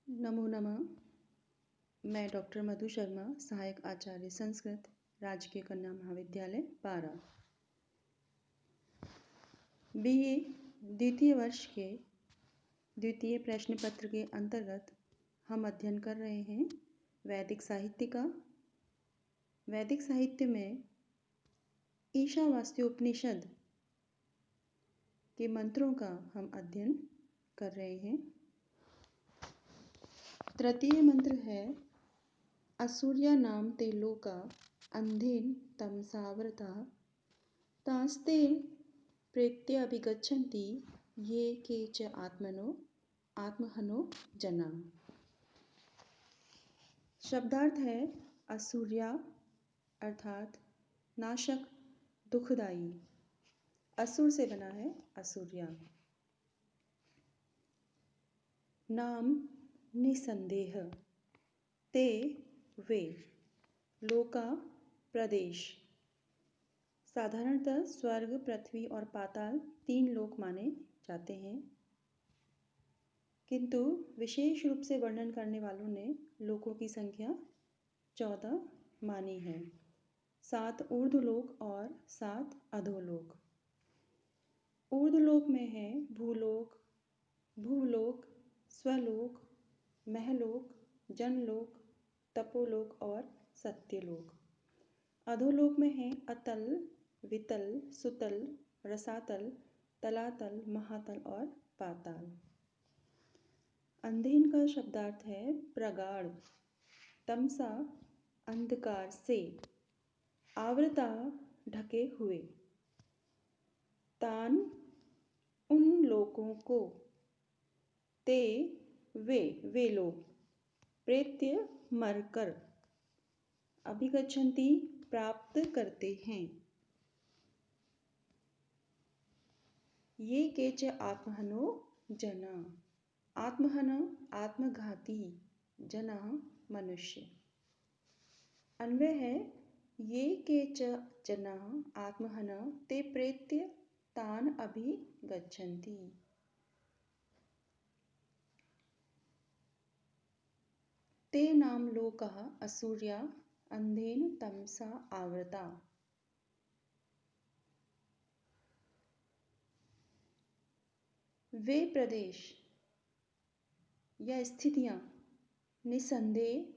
नमो नमः। मैं डॉक्टर मधु शर्मा, सहायक आचार्य संस्कृत, राजकीय कन्या महाविद्यालय पारा। बीए द्वितीय वर्ष के द्वितीय प्रश्न पत्र के अंतर्गत हम अध्ययन कर रहे हैं वैदिक साहित्य का। वैदिक साहित्य में ईशावास्योपनिषद के मंत्रों का हम अध्ययन कर रहे हैं। तृतीय मंत्र है असूर्या नाम ते लोका अंधेन तमसावृता तास्ते प्रेत्य अभिगच्छन्ति ये के च आत्महनो जना। शब्दार्थ है असूर्या अर्थात नाशक, दुखदाई। असुर से बना है असूर्या। नाम निसंदेह, ते वे, लोका प्रदेश। साधारणतः स्वर्ग, पृथ्वी और पाताल 3 लोक माने जाते हैं, किंतु विशेष रूप से वर्णन करने वालों ने लोकों की संख्या 14 मानी है। 7 ऊर्ध्वलोक और 7 अधोलोक। ऊर्ध्वलोक में है भूलोक, भूलोक, स्वलोक, महलोक, जनलोक, तपोलोक और सत्यलोक। अधोलोक में है अतल, वितल, सुतल, रसातल, तलातल, महातल और पाताल। अंधेन का शब्दार्थ है प्रगाढ़, तमसा अंधकार से, आवृता ढके हुए। तान उन लोगों को, ते वे लोग, प्रेत्य मरकर, अभिगच्छन्ति प्राप्त करते हैं। ये के च आत्महनो जना, आत्महन आत्मघाती, जना मनुष्य। अन्वय है ये के च जना आत्महन ते प्रेत्य तान अभिगच्छन्ति। ते नाम लोकः असूर्या अंधेन तमसा आवृता। वे प्रदेश या स्थितियां निसंदेह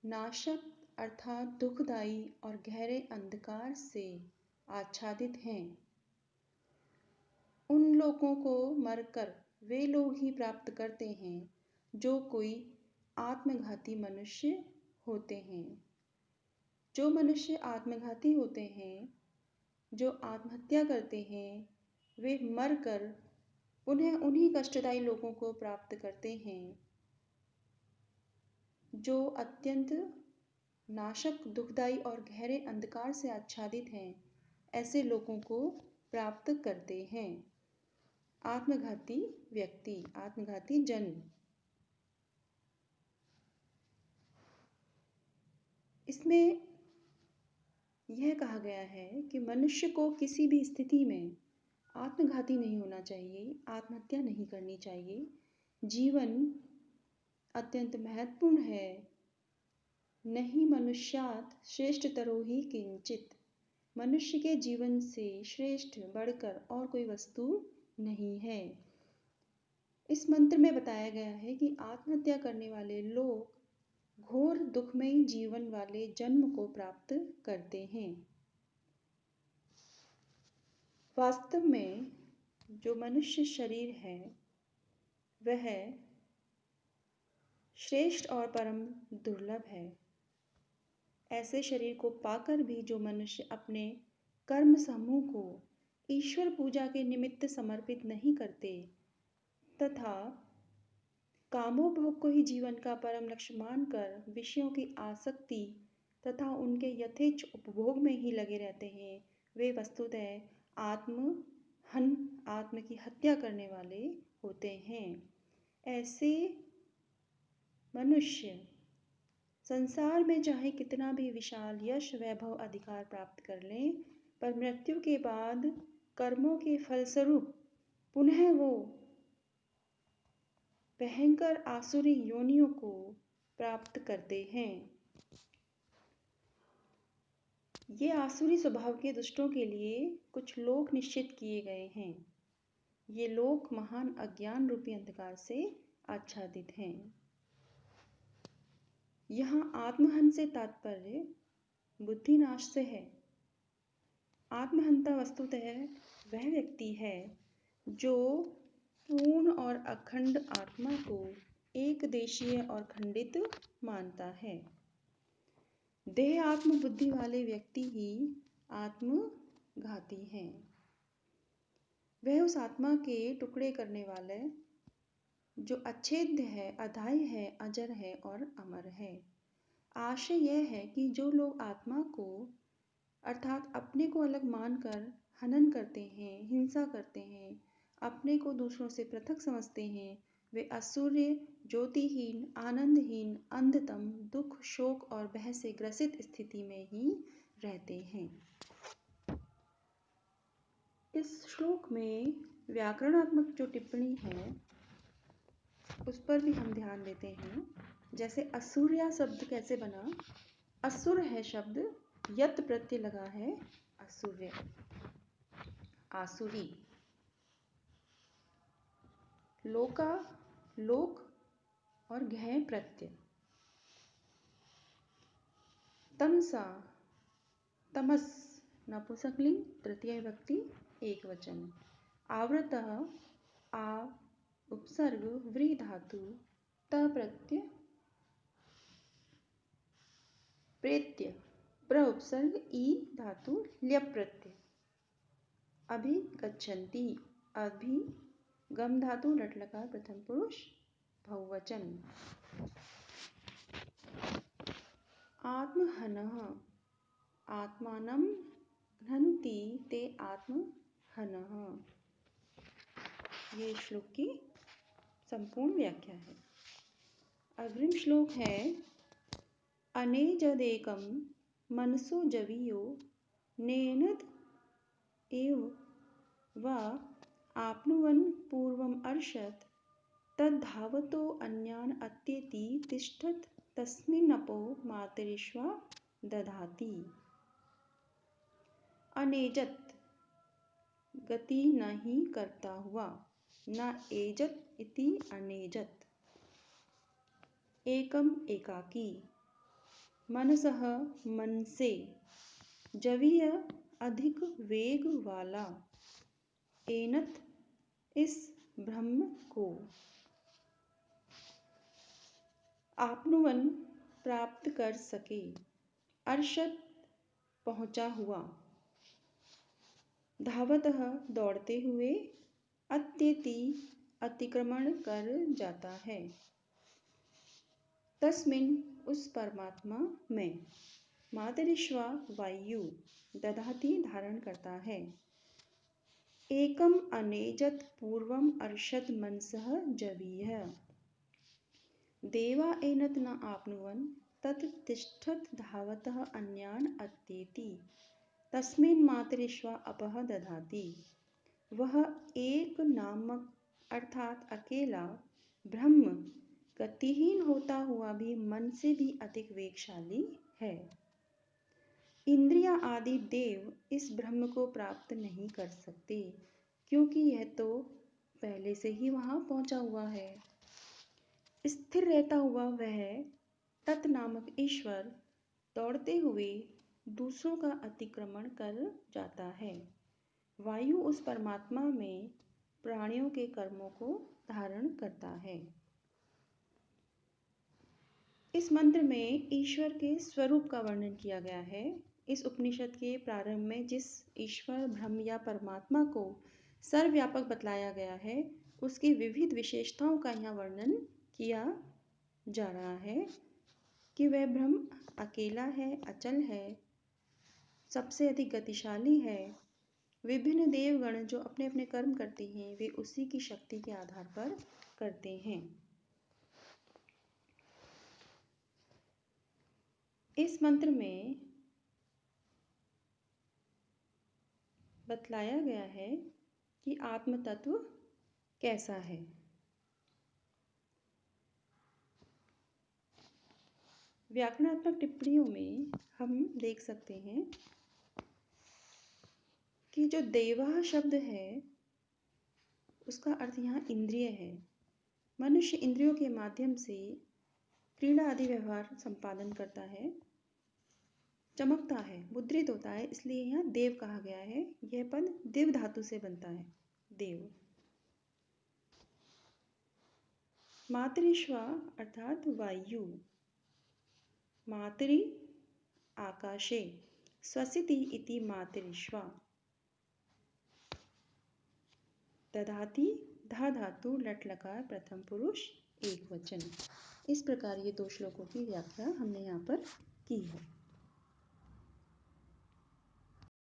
नाशक अर्थात दुखदाई और गहरे अंधकार से आच्छादित हैं। उन लोगों को मरकर वे लोग ही प्राप्त करते हैं जो कोई आत्मघाती मनुष्य होते हैं। जो मनुष्य आत्मघाती होते हैं, जो आत्महत्या करते हैं, वे मरकर उन्हें उन्हीं कष्टदायी लोगों को प्राप्त करते हैं जो अत्यंत नाशक, दुखदाई और गहरे अंधकार से आच्छादित हैं। ऐसे लोगों को प्राप्त करते हैं। आत्मघाती व्यक्ति, आत्मघाती जन। इसमें यह कहा गया है कि मनुष्य को किसी भी स्थिति में आत्मघाती नहीं होना चाहिए, आत्महत्या नहीं करनी चाहिए। जीवन अत्यंत महत्वपूर्ण है। नहीं मनुष्यात् श्रेष्ठतरो हि किंचित। मनुष्य के जीवन से श्रेष्ठ बढ़कर और कोई वस्तु नहीं है। इस मंत्र में बताया गया है कि आत्महत्या करने वाले लोग घोर दुखमयी जीवन वाले जन्म को प्राप्त करते हैं। वास्तव में जो मनुष्य शरीर है वह श्रेष्ठ और परम दुर्लभ है। ऐसे शरीर को पाकर भी जो मनुष्य अपने कर्म समूह को ईश्वर पूजा के निमित्त समर्पित नहीं करते तथा कामोभोग को ही जीवन का परम लक्ष्य मानकर विषयों की आसक्ति तथा उनके यथेच्छ उपभोग में ही लगे रहते हैं, वे वस्तुतः आत्म की हत्या करने वाले होते हैं। ऐसे मनुष्य संसार में चाहे कितना भी विशाल यश, वैभव, अधिकार प्राप्त कर लें, पर मृत्यु के बाद कर्मों के फलस्वरूप पुनः वो भयंकर आसुरी योनियों को प्राप्त करते हैं। ये आसुरी स्वभाव के दुष्टों के लिए कुछ लोक निश्चित किए गए हैं। ये लोक महान अज्ञान रूपी अंधकार से आच्छादित हैं। यहाँ आत्महन से तात्पर्य बुद्धिनाश से है। आत्महंता वस्तुतः वह व्यक्ति है जो पूर्ण और अखंड आत्मा को एक देशीय और खंडित मानता है। देह आत्म बुद्धि वाले व्यक्ति ही आत्मघाती हैं। वह उस आत्मा के टुकड़े करने वाले जो अच्छेद्य है, अधाई है, अजर है और अमर है। आशय यह है कि जो लोग आत्मा को अर्थात अपने को अलग मानकर हनन करते हैं, हिंसा करते हैं, अपने को दूसरों से पृथक समझते हैं, वे असूर्य, ज्योतिहीन, आनंदहीन, अंधतम, दुख, शोक और भय से ग्रसित स्थिति में ही रहते हैं। इस श्लोक में व्याकरणात्मक जो टिप्पणी है उस पर भी हम ध्यान देते हैं। जैसे असूर्या शब्द कैसे बना? असुर है शब्द, यत प्रत्यय लगा है असूर्य, आसुरी। लोका लोक और घय प्रत्यय। तमसा तमस नपुंसकलिंग तृतीय विभक्ति एक वचन। आवृतः आ उपसर्ग व्री धातु त प्रत्यय प्रेत्य प्र उपसर्ग ई धातु ल्यप प्रत्यय। अभि गच्छन्ति अभि गम धातु लट लकार प्रथम पुरुष बहुवचन। आत्महनः आत्मानं घ्नन्ति ते आत्महनः। ये श्लोक की संपूर्ण व्याख्या है। अग्रिम श्लोक है अनेजदेकं मनसो जवीयो नेनद एव वा आप्नुवन् पूर्वम् अर्षत् तद्धावतो अन्यान् अत्येति तिष्ठत् तस्मिन्नपो मातरिश्वा दधाति। अनेजत गति नहीं करता हुआ, न एजत इति अनेजत। एकम एकाकी, मनसः मन से, जवीय अधिक वेग वाला, एनत इस ब्रह्म को, आपनुवन प्राप्त कर सके, अर्षत पहुँचा हुआ, धावतः दौड़ते हुए, अत्येति अतिक्रमण कर जाता है, तस्मिन् उस परमात्मा में, मातरिश्वा वायु दधाति धारण करता है, एकम अनेजत पूर्वम अर्षद मनसः जवीय, देवा एनत न आपनुवन तत् तिष्ठत धावतः अन्यान अत्येति तस्मिन् मातरिश्वा अपह दधाति। वह एक नामक अर्थात अकेला ब्रह्म गतिहीन होता हुआ भी मन से भी अधिक वेगशाली है। इंद्रिया आदि देव इस ब्रह्म को प्राप्त नहीं कर सकते क्योंकि यह तो पहले से ही वहाँ पहुँचा हुआ है। स्थिर रहता हुआ वह तत् नामक ईश्वर दौड़ते हुए दूसरों का अतिक्रमण कर जाता है। वायु उस परमात्मा में प्राणियों के कर्मों को धारण करता है। इस मंत्र में ईश्वर के स्वरूप का वर्णन किया गया है। इस उपनिषद के प्रारंभ में जिस ईश्वर ब्रह्म या परमात्मा को सर्वव्यापक बतलाया गया है उसकी विविध विशेषताओं का यहाँ वर्णन किया जा रहा है कि वह ब्रह्म अकेला है, अचल है, सबसे अधिक गतिशाली है। विभिन्न देवगण जो अपने अपने कर्म करते हैं वे उसी की शक्ति के आधार पर करते हैं। इस मंत्र में बतलाया गया है कि आत्म तत्व कैसा है। व्याकरणात्मक टिप्पणियों में हम देख सकते हैं कि जो देवः शब्द है उसका अर्थ यहाँ इंद्रिय है। मनुष्य इंद्रियों के माध्यम से क्रीड़ा आदि व्यवहार संपादन करता है, चमकता है, मुद्रित होता है, इसलिए यहाँ देव कहा गया है। यह पद दिव धातु से बनता है, देव। मातरिश्वा अर्थात वायु। मातरि आकाशे स्वसिति इति मातरिश्वा। दधाति धा धातु लट लकार प्रथम पुरुष एक वचन। इस प्रकार ये दो श्लोकों की व्याख्या हमने यहाँ पर की है।